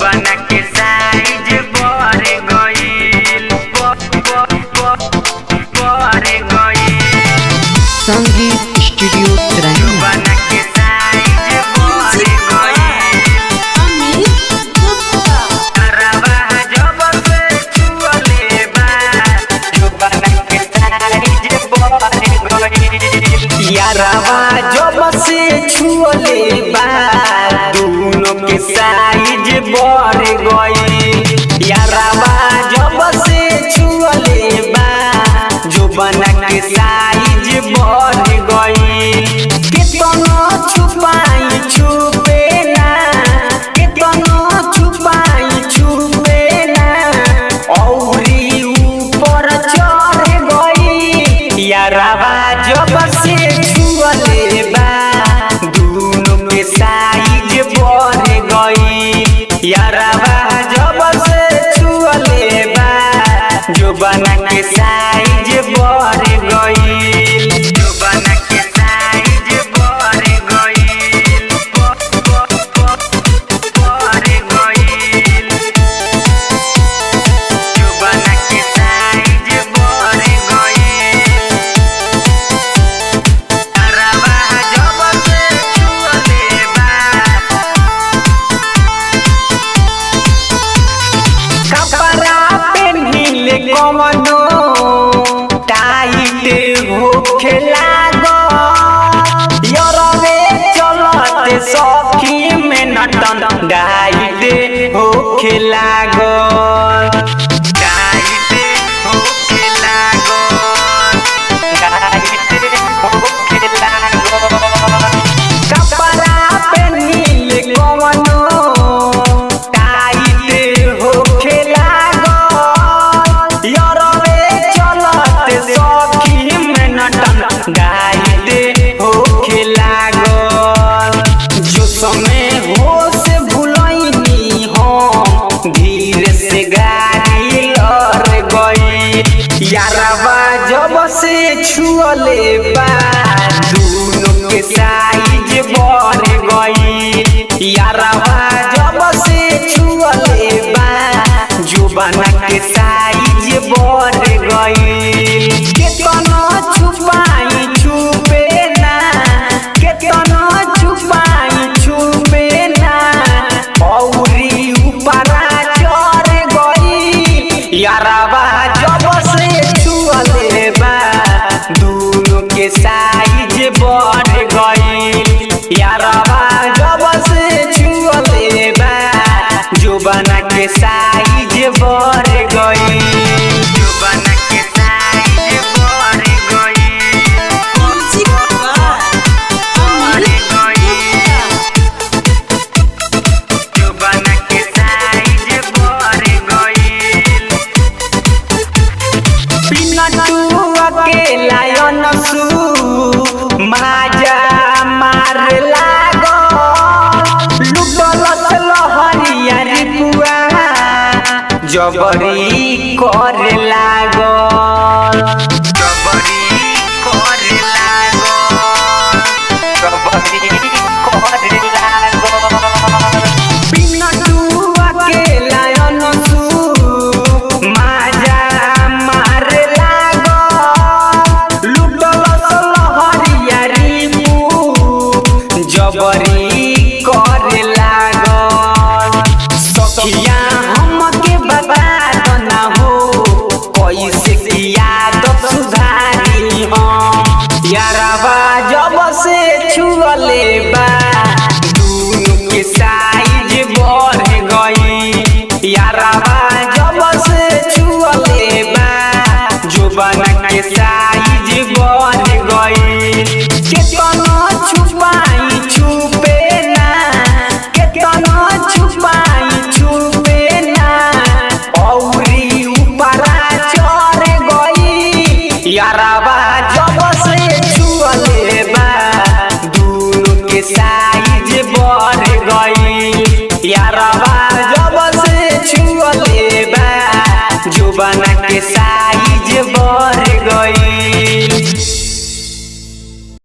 बना के साइज बढ़ गइल संगीत स्टूडियो बना के साइज बढ़ गइल रवा जब से छुअले बा बना के साइज बढ़ गइल यारवा जब से छुअले बा दोनों के साइज बढ़ गइल यारवा जब से छुअले बा जो बना के साइज बढ़ गइल कितना छुपाई छुपे ना कितना छुपाई छुपे ना औरी ऊपर चढ़ गइल यारवा जब से छुअले बा दोनों के साइज बढ़ गइल यारवा जब से छुअले बा जो बना के साइज बढ़ गइल जो बना के साइज बढ़ गइल बढ़ गइल जो बना के साइज बढ़ गइल रवा जब से छुअले बा कपड़ा पेन्हिले कवनो टाइट होखे लागो यरवे चलते सखी में नटन डाइट होखे लागो डाइट होखे लागो डाइट होखे लागो कपड़ा पेन्हिले कवनो टाइट होखे लागो यरवे चलते सखी में नटन डाइट होखे लागो जो समय होश भुलैनी हम धीरे से गाड़ी लड़ गई यारवा जब से छुअले बा दोनों के साइज बढ़ गई यारवा जब से छुअले बा जो बना के साइज बढ़ गइल कितना छुपाई छुपे ना कितना छुपाई छुपे ना औरी ऊपर चढ़ गइल यारवा जब से छुअले बा दोनों के साइज बढ़ गइल यारवा जब से छुअले बा जो बना के साइज बढ़ गइल जो बना के साइज बढ़ गइल बढ़ गइल जो बना के साइज बढ़ गइल पिनटू अकेला अनसु माजा मार लागो लुटलस लहरिया रिपुआ जबरी करे लागो जबरी करे लागो जबरी करे लागो पिनटू अकेला अनसु माजा मार लागो लुटलस लहरिया रिपु जबरी करे लागो सखिया